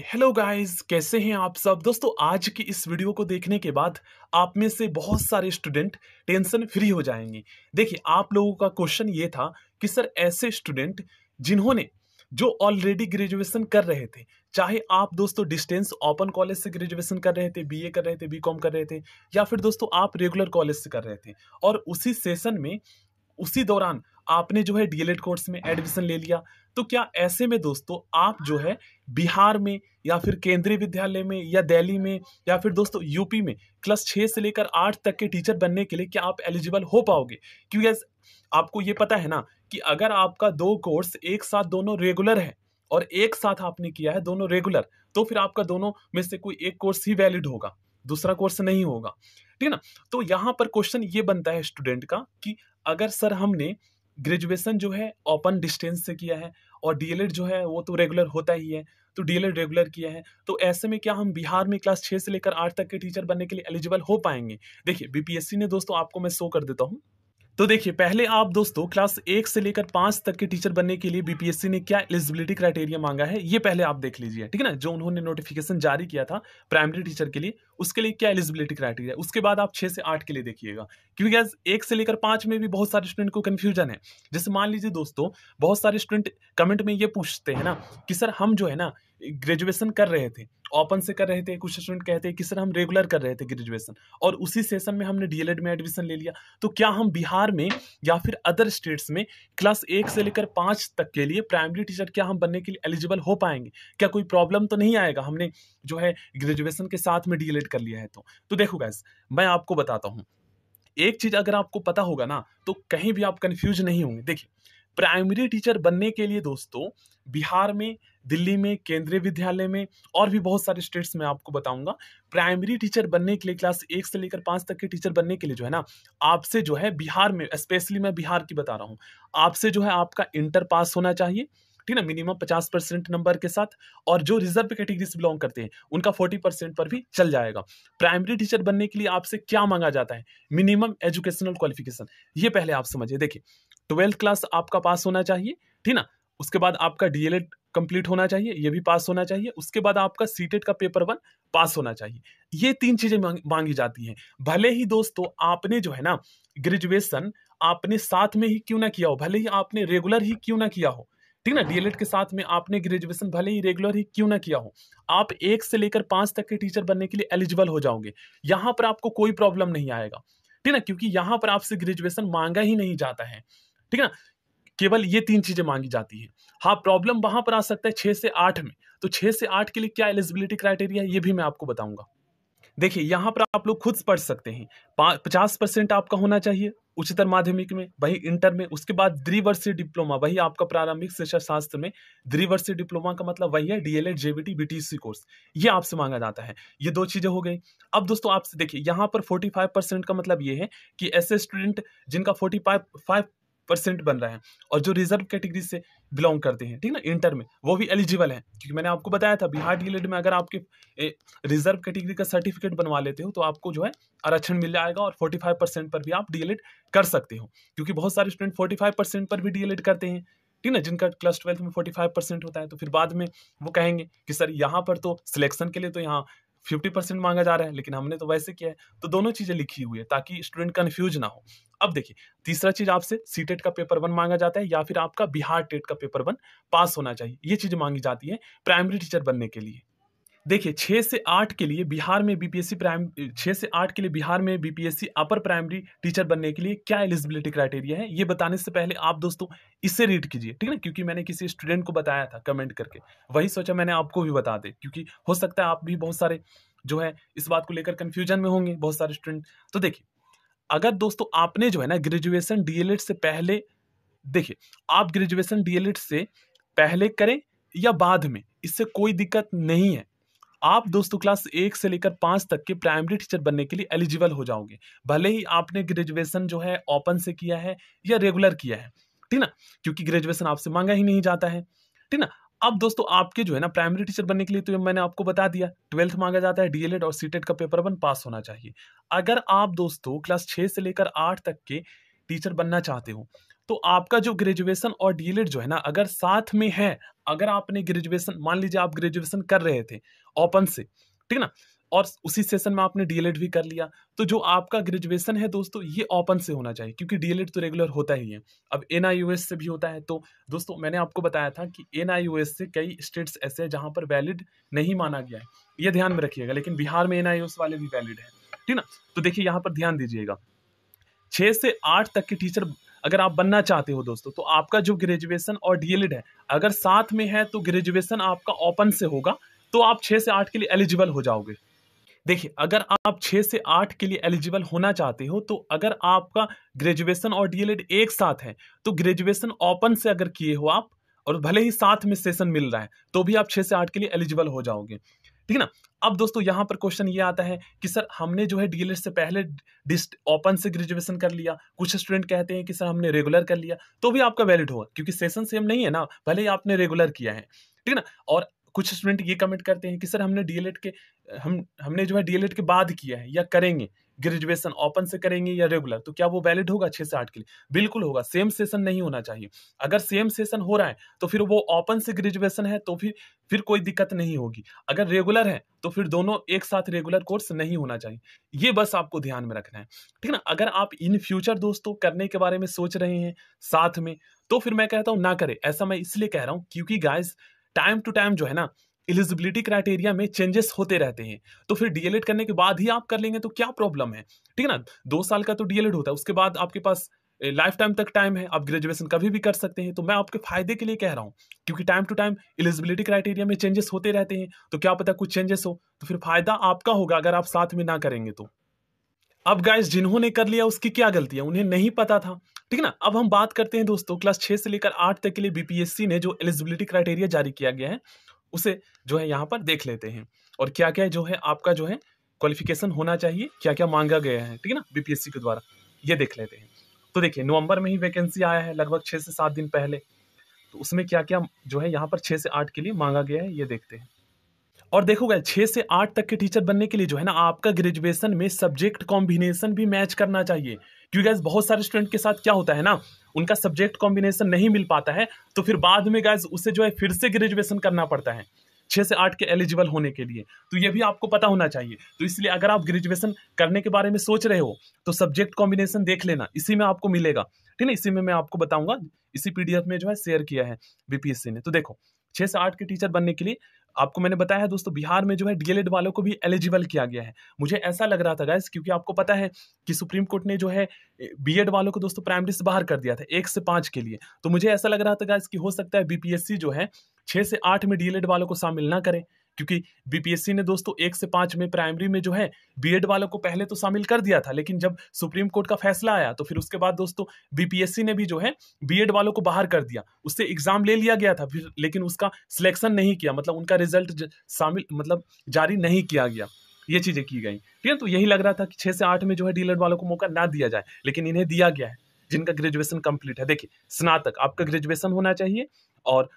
Hello guys, कैसे हैं आप सब दोस्तों। आज की इस वीडियो को देखने के बाद आप में से बहुत सारे स्टूडेंट टेंशन फ्री हो जाएंगे। देखिए, आप लोगों का क्वेश्चन ये था कि सर ऐसे स्टूडेंट जिन्होंने जो ऑलरेडी ग्रेजुएशन कर रहे थे, चाहे आप दोस्तों डिस्टेंस ओपन कॉलेज से ग्रेजुएशन कर रहे थे, बीए कर रहे थे, बीकॉम कर रहे थे, या फिर दोस्तों आप रेगुलर कॉलेज से कर रहे थे और उसी सेशन में उसी दौरान आपने जो है डीएलएड कोर्स में एडमिशन ले लिया, तो क्या ऐसे में दोस्तों आप जो है बिहार में या फिर केंद्रीय विद्यालय में या दिल्ली में या फिर दोस्तों यूपी में क्लास 6 से लेकर 8 तक के टीचर बनने के लिए क्या आप एलिजिबल हो पाओगे? क्योंकि आपको ये पता है ना कि अगर आपका दो कोर्स एक साथ दोनों रेगुलर है और एक साथ आपने किया है दोनों रेगुलर, तो फिर आपका दोनों में से कोई एक कोर्स ही वैलिड होगा, दूसरा कोर्स नहीं होगा। ठीक है ना। तो यहाँ पर क्वेश्चन ये बनता है स्टूडेंट का कि अगर सर हमने ग्रेजुएशन जो है ओपन डिस्टेंस से किया है और डीएलएड जो है वो तो रेगुलर होता ही है, तो डीएलएड रेगुलर किया है, तो ऐसे में क्या हम बिहार में क्लास 6 से लेकर 8 तक के टीचर बनने के लिए एलिजिबल हो पाएंगे? देखिए, बीपीएससी ने दोस्तों आपको मैं शो कर देता हूँ। तो देखिए, पहले आप दोस्तों क्लास 1 से लेकर 5 तक के टीचर बनने के लिए बीपीएससी ने क्या एलिजिबिलिटी क्राइटेरिया मांगा है, ये पहले आप देख लीजिए। ठीक है ना। जो उन्होंने नोटिफिकेशन जारी किया था प्राइमरी टीचर के लिए, उसके लिए क्या एलिजिबिलिटी क्राइटेरिया, उसके बाद आप 6 से 8 के लिए देखिएगा। क्योंकि गैस 1 से लेकर 5 में भी बहुत सारे स्टूडेंट को कंफ्यूजन है। जैसे मान लीजिए दोस्तों, बहुत सारे स्टूडेंट कमेंट में ये पूछते हैं ना कि सर हम जो है ना ग्रेजुएशन कर रहे थे, ओपन से कर रहे थे, कुछ स्टूडेंट कहते हैं कि सर हम रेगुलर कर रहे थे ग्रेजुएशन और उसी सेशन में हमने डीएलएड में एडमिशन ले लिया, तो क्या हम बिहार में या फिर अदर स्टेट्स में क्लास 1 से लेकर 5 तक के लिए प्राइमरी टीचर क्या हम बनने के लिए एलिजिबल हो पाएंगे? क्या कोई प्रॉब्लम तो नहीं आएगा हमने जो है ग्रेजुएशन के साथ में डीएलएड कर लिया है? तो देखो गाइस, मैं आपको बताता हूँ। एक चीज अगर आपको पता होगा ना, तो कहीं भी आप कंफ्यूज नहीं होंगे। देखिए, प्राइमरी टीचर बनने के लिए दोस्तों बिहार में, दिल्ली में, केंद्रीय विद्यालय में और भी बहुत सारे स्टेट्स में आपको बताऊंगा, प्राइमरी टीचर बनने के लिए क्लास 1 से लेकर 5 तक के टीचर बनने के लिए जो है ना, आपसे जो है बिहार में, स्पेशली मैं बिहार की बता रहा हूँ, आपसे जो है आपका इंटर पास होना चाहिए। ठीक है ना, मिनिमम 50% नंबर के साथ, और जो रिजर्व कैटेगरी से बिलोंग करते हैं उनका 40% पर भी चल जाएगा। प्राइमरी टीचर बनने के लिए आपसे क्या मांगा जाता है? Minimum educational qualification. ये पहले आप समझिए। देखिए, 12th क्लास आपका पास होना चाहिए, ठीक ना। उसके बाद आपका डीएलएड कंप्लीट होना चाहिए, ये भी पास होना चाहिए। उसके बाद आपका सीटेट का पेपर 1 पास होना चाहिए। ये 3 चीजें मांगी जाती हैं। भले ही दोस्तों आपने जो है ना ग्रेजुएशन आपने साथ में ही क्यों ना किया हो, भले ही आपने रेगुलर ही क्यों ना किया हो, ठीक ना, डीएलएड के साथ में आपने ग्रेजुएशन भले ही रेगुलर ही क्यों ना किया हो, आप 1 से लेकर 5 तक के टीचर बनने के लिए एलिजिबल हो जाओगे। यहां पर आपको कोई प्रॉब्लम नहीं आएगा, ठीक ना, क्योंकि यहां पर आपसे ग्रेजुएशन मांगा ही नहीं जाता है। ठीक है, केवल ये 3 चीजें मांगी जाती है। हाँ, प्रॉब्लम वहां पर आ सकता है 6 से 8 में। तो 6 से 8 के लिए क्या एलिजिबिलिटी क्राइटेरिया है, ये भी मैं आपको बताऊंगा। देखिए, यहाँ पर आप लोग खुद पढ़ सकते हैं। 50% आपका होना चाहिए उच्चतर माध्यमिक में, वही इंटर में। उसके बाद द्विवर्षीय डिप्लोमा, वही आपका प्रारंभिक शिक्षा शास्त्र में द्विवर्षीय डिप्लोमा का मतलब वही है डीएलएड, जेबीटी, बीटीसी कोर्स, ये आपसे मांगा जाता है। ये 2 चीजें हो गई। अब दोस्तों आपसे देखिए, यहाँ पर 45% का मतलब ये है कि ऐसे स्टूडेंट जिनका 45% बन रहा है और जो रिजर्व कैटेगरी से बिलोंग करते हैं, ठीक ना, इंटर में, वो भी एलिजिबल है। क्योंकि मैंने आपको बताया था बिहार डीएलएड में अगर आपके रिजर्व कैटेगरी का सर्टिफिकेट बनवा लेते हो तो आपको जो है आरक्षण मिल जाएगा और 45% पर भी आप डीएलएड कर सकते हो। क्योंकि बहुत सारे स्टूडेंट 45% पर भी डीएलएड करते हैं, ठीक ना, जिनका क्लास 12 में 45% होता है। तो फिर बाद में वो कहेंगे कि सर यहाँ पर तो सिलेक्शन के लिए तो यहाँ 50% मांगा जा रहा है, लेकिन हमने तो वैसे किया है। तो दोनों चीजें लिखी हुई है ताकि स्टूडेंट कंफ्यूज ना हो। अब देखिए, तीसरा चीज आपसे सीटेट का पेपर 1 मांगा जाता है या फिर आपका बिहार टेट का पेपर 1 पास होना चाहिए। ये चीज मांगी जाती है प्राइमरी टीचर बनने के लिए। देखिए, 6 से 8 के लिए बिहार में बीपीएससी 6 से 8 के लिए बिहार में बीपीएससी अपर प्राइमरी टीचर बनने के लिए क्या एलिजिबिलिटी क्राइटेरिया है, ये बताने से पहले आप दोस्तों इससे रीड कीजिए, ठीक है ना। क्योंकि मैंने किसी स्टूडेंट को बताया था कमेंट करके, वही सोचा मैंने आपको भी बता दे, क्योंकि हो सकता है आप भी बहुत सारे जो है इस बात को लेकर कंफ्यूजन में होंगे, बहुत सारे स्टूडेंट। तो देखिए, अगर दोस्तों आपने जो है ना ग्रेजुएशन डीएलएड से पहले, देखिए, आप ग्रेजुएशन डीएलएड से पहले करें या बाद में, इससे कोई दिक्कत नहीं है। आप दोस्तों क्लास 1 से लेकर 5 तक के प्राइमरी टीचर बनने के लिए एलिजिबल हो जाओगे, भले ही आपने ग्रेजुएशन जो है ओपन से किया है या रेगुलर किया है, ठीक ना, क्योंकि ग्रेजुएशन आपसे मांगा ही नहीं जाता है, ठीक ना। अब दोस्तों आपके जो है ना प्राइमरी टीचर बनने के लिए, तो मैंने आपको बता दिया 12th मांगा जाता है, डीएलएड और सीटेट का पेपर 1 पास होना चाहिए। अगर आप दोस्तों क्लास 6 से लेकर 8 तक के टीचर बनना चाहते हो, तो आपका जो ग्रेजुएशन और डीएलएड जो है ना, अगर साथ में है, अगर आपने ग्रेजुएशन, मान लीजिए आप ग्रेजुएशन कर रहे थे ओपन से, ठीक है ना, और उसी सेशन में आपने डीएलएड भी कर लिया, तो जो आपका ग्रेजुएशन है दोस्तों ये ओपन से होना चाहिए, क्योंकि डीएलएड तो रेगुलर होता ही है। अब एनआईओएस से भी होता है। तो दोस्तों मैंने आपको बताया था कि एनआईओएस से कई स्टेट्स ऐसे हैं जहां पर वैलिड नहीं माना गया है, ये ध्यान में रखिएगा, लेकिन बिहार में एनआईओएस वाले भी वैलिड है, ठीक ना। तो देखिए यहाँ पर ध्यान दीजिएगा, 6 से 8 तक के टीचर अगर आप बनना चाहते हो दोस्तों, तो आपका जो ग्रेजुएशन और डीएलएड है अगर साथ में है, तो ग्रेजुएशन आपका ओपन से होगा, तो आप 6 से 8 के लिए एलिजिबल हो जाओगे। देखिए, अगर आप 6 से 8 के लिए एलिजिबल होना चाहते हो, तो अगर आपका ग्रेजुएशन और डीएलएड एक साथ है, तो ग्रेजुएशन ओपन से अगर किए हो आप, और भले ही साथ में सेशन मिल रहा है, तो भी आप 6 से 8 के लिए एलिजिबल हो जाओगे, ठीक है ना। अब दोस्तों यहाँ पर क्वेश्चन ये आता है कि सर हमने जो है डीएलएड से पहले ओपन से ग्रेजुएशन कर लिया, कुछ स्टूडेंट कहते हैं कि सर हमने रेगुलर कर लिया, तो भी आपका वैलिड होगा, क्योंकि सेशन सेम नहीं है ना, भले ही आपने रेगुलर किया है, ठीक है ना। और कुछ स्टूडेंट ये कमेंट करते हैं कि सर हमने डीएलएड के हमने जो है डीएलएड के बाद किया है या करेंगे, ग्रेजुएशन ओपन से करेंगे या रेगुलर, तो क्या वो वैलिड होगा 6 से 8 के लिए? बिल्कुल होगा। सेम सेशन नहीं होना चाहिए। अगर सेम सेशन हो रहा है तो फिर वो ओपन से ग्रेजुएशन है, तो फिर कोई दिक्कत नहीं होगी। अगर रेगुलर है तो फिर दोनों एक साथ रेगुलर कोर्स नहीं होना चाहिए। ये बस आपको ध्यान में रखना है, ठीक है ना। अगर आप इन फ्यूचर दोस्तों करने के बारे में सोच रहे हैं साथ में, तो फिर मैं कहता हूं ना करें। ऐसा मैं इसलिए कह रहा हूं क्योंकि गाइस टाइम टू टाइम जो है ना, एलिजिबिलिटी क्राइटेरिया में चेंजेस होते रहते हैं। तो फिर डीएलएड करने के बाद ही आप कर लेंगे तो क्या प्रॉब्लम है, ठीक है ना। 2 साल का तो डीएलएड होता है, उसके बाद आपके पास लाइफ टाइम तक टाइम है, आप ग्रेजुएशन कभी भी कर सकते हैं। तो मैं आपके फायदे के लिए कह रहा हूं, क्योंकि time to time eligibility criteria में चेंजेस होते रहते हैं, तो क्या पता कुछ चेंजेस हो, तो फिर फायदा आपका होगा अगर आप साथ में ना करेंगे तो। अब गाइस जिन्होंने कर लिया उसकी क्या गलती है, उन्हें नहीं पता था, ठीक है ना। अब हम बात करते हैं दोस्तों क्लास 6 से लेकर 8 तक के लिए बीपीएससी ने जो एलिजिबिलिटी क्राइटेरिया जारी किया गया है, उसे जो है यहाँ पर देख लेते हैं, और क्या क्या जो है आपका जो है क्वालिफिकेशन होना चाहिए, क्या क्या मांगा गया है, ठीक है ना, बीपीएससी के द्वारा, ये देख लेते हैं। तो देखिए नवंबर में ही वैकेंसी आया है, लगभग 6 से 7 दिन पहले। तो उसमें क्या क्या जो है यहाँ पर 6 से 8 के लिए मांगा गया है, ये देखते हैं। और देखो गाइस 6 से 8 तक के टीचर बनने के लिए जो है ना, आपका ग्रेजुएशन में सब्जेक्ट कॉम्बिनेशन भी मैच करना चाहिए। क्योंकि गाइस बहुत सारे स्टूडेंट के साथ क्या होता है ना, उनका सब्जेक्ट कॉम्बिनेशन नहीं मिल पाता है, तो फिर बाद में गाइस उसे जो है फिर से ग्रेजुएशन करना पड़ता है 6 से 8 के एलिजिबल होने के लिए। तो ये भी आपको पता होना चाहिए। तो इसलिए अगर आप ग्रेजुएशन करने के बारे में सोच रहे हो, तो सब्जेक्ट कॉम्बिनेशन देख लेना, इसी में आपको मिलेगा, ठीक है। इसी में मैं आपको बताऊंगा, इसी पीडीएफ में जो है शेयर किया है बीपीएससी ने। तो देखो 6 से 8 के टीचर बनने के लिए आपको मैंने बताया है दोस्तों, बिहार में जो है डीएलएड वालों को भी एलिजिबल किया गया है। मुझे ऐसा लग रहा था गाइस, क्योंकि आपको पता है कि सुप्रीम कोर्ट ने जो है बीएड वालों को दोस्तों प्राइमरी से बाहर कर दिया था 1 से 5 के लिए। तो मुझे ऐसा लग रहा था गाइस कि हो सकता है बीपीएससी जो है 6 से 8 में डीएलएड वालों को शामिल ना करे, क्योंकि बीपीएससी ने दोस्तों 1 से 5 में प्राइमरी में जो है बीएड वालों को पहले तो शामिल कर दिया था, लेकिन जब सुप्रीम कोर्ट का फैसला आया तो फिर उसके बाद दोस्तों बीपीएससी ने भी जो है बीएड वालों को बाहर कर दिया। उससे एग्जाम ले लिया गया था फिर, लेकिन उसका सिलेक्शन नहीं किया, मतलब उनका रिजल्ट शामिल मतलब जारी नहीं किया गया, ये चीजें की गई, ठीक है। तो यही लग रहा था कि 6 से 8 में जो है डीएलएड वालों को मौका ना दिया जाए, लेकिन इन्हें दिया गया है जिनका ग्रेजुएशन कंप्लीट है। देखिए स्नातक आपका ग्रेजुएशन होना चाहिए, और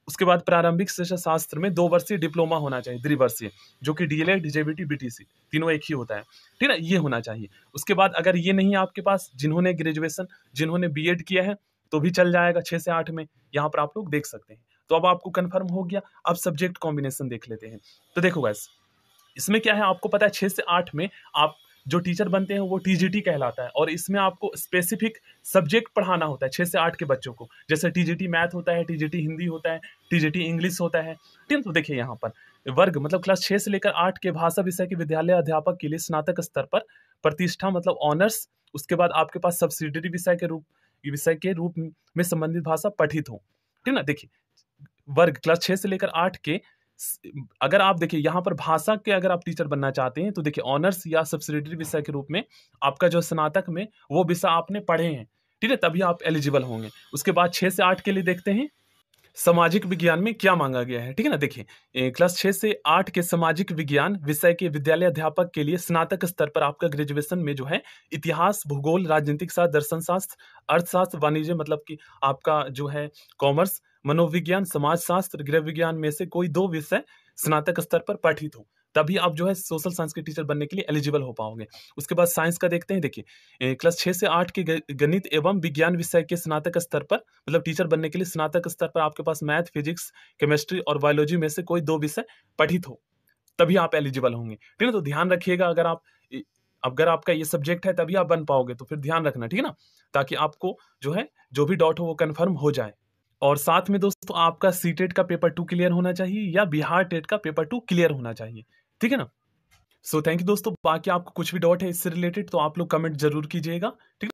उसके बाद प्रारंभिक शिक्षा शास्त्र में 2 वर्षीय डिप्लोमा होना चाहिए, द्विवर्षीय, जो कि डीएलएड जेबीटी बीटीसी तीनों एक ही होता है, ठीक है, ये होना चाहिए। उसके बाद अगर ये नहीं है आपके पास, जिन्होंने ग्रेजुएशन जिन्होंने बीएड किया है, तो भी चल जाएगा 6 से 8 में, यहाँ पर आप लोग देख सकते हैं। तो अब आपको कंफर्म हो गया। अब सब्जेक्ट कॉम्बिनेशन देख लेते हैं। तो देखो गाइस इसमें क्या है, आपको पता है 6 से 8 में आप जो टीचर बनते हैं वो टीजीटी कहलाता है, और इसमें आपको स्पेसिफिक सब्जेक्ट पढ़ाना होता है 6 से 8 के बच्चों को। जैसे टीजीटी मैथ होता है, टीजीटी हिंदी होता है, टीजीटी इंग्लिश होता है, ठीक है। तो देखिए यहाँ पर वर्ग मतलब क्लास 6 से लेकर 8 के भाषा विषय के विद्यालय अध्यापक के लिए स्नातक स्तर पर प्रतिष्ठा मतलब ऑनर्स, उसके बाद आपके पास सब्सिडरी विषय के रूप में संबंधित भाषा पठित हो, ठीक है ना। देखिए वर्ग क्लास 6 से लेकर 8 के, अगर आप देखिए यहाँ पर भाषा के अगर आप टीचर बनना चाहते हैं, तो देखिए ऑनर्स या सब्सिडरी विषय के रूप में आपका जो स्नातक में वो विषय आपने पढ़े हैं, ठीक है, तभी आप एलिजिबल होंगे। उसके बाद 6 से 8 के लिए देखते हैं सामाजिक विज्ञान में क्या मांगा गया है, ठीक है ना। देखिए क्लास 6 से 8 के सामाजिक विज्ञान विषय के विद्यालय अध्यापक के लिए स्नातक स्तर पर आपका ग्रेजुएशन में जो है इतिहास, भूगोल, राजनीतिक शास्त्र, दर्शन शास्त्र, अर्थशास्त्र, वाणिज्य मतलब कि आपका जो है कॉमर्स, मनोविज्ञान, समाज शास्त्र, गृह विज्ञान में से कोई 2 विषय स्नातक स्तर पर पठित हो। तभी आप जो है सोशल साइंस के टीचर बनने के लिए एलिजिबल हो पाओगे। उसके बाद साइंस का देखते हैं। देखिए क्लास 6 से 8 के गणित एवं विज्ञान विषय के स्नातक स्तर पर, मतलब टीचर बनने के लिए स्नातक स्तर पर आपके पास मैथ, फिजिक्स, केमिस्ट्री और बायोलॉजी में से कोई 2 विषय पठित हो, तभी आप एलिजिबल होंगे। ठीक है, तो ध्यान रखिएगा, अगर आपका ये सब्जेक्ट है तभी आप बन पाओगे, तो फिर ध्यान रखना, ठीक है ना, ताकि आपको जो है जो भी डाउट हो वो कंफर्म हो जाए। और साथ में दोस्तों आपका सीटेट का पेपर 2 क्लियर होना चाहिए या बिहार टेट का पेपर 2 क्लियर होना चाहिए, ठीक है ना। सो थैंक यू दोस्तों। बाकी आपको कुछ भी डाउट है इससे रिलेटेड तो आप लोग कमेंट जरूर कीजिएगा, ठीक है।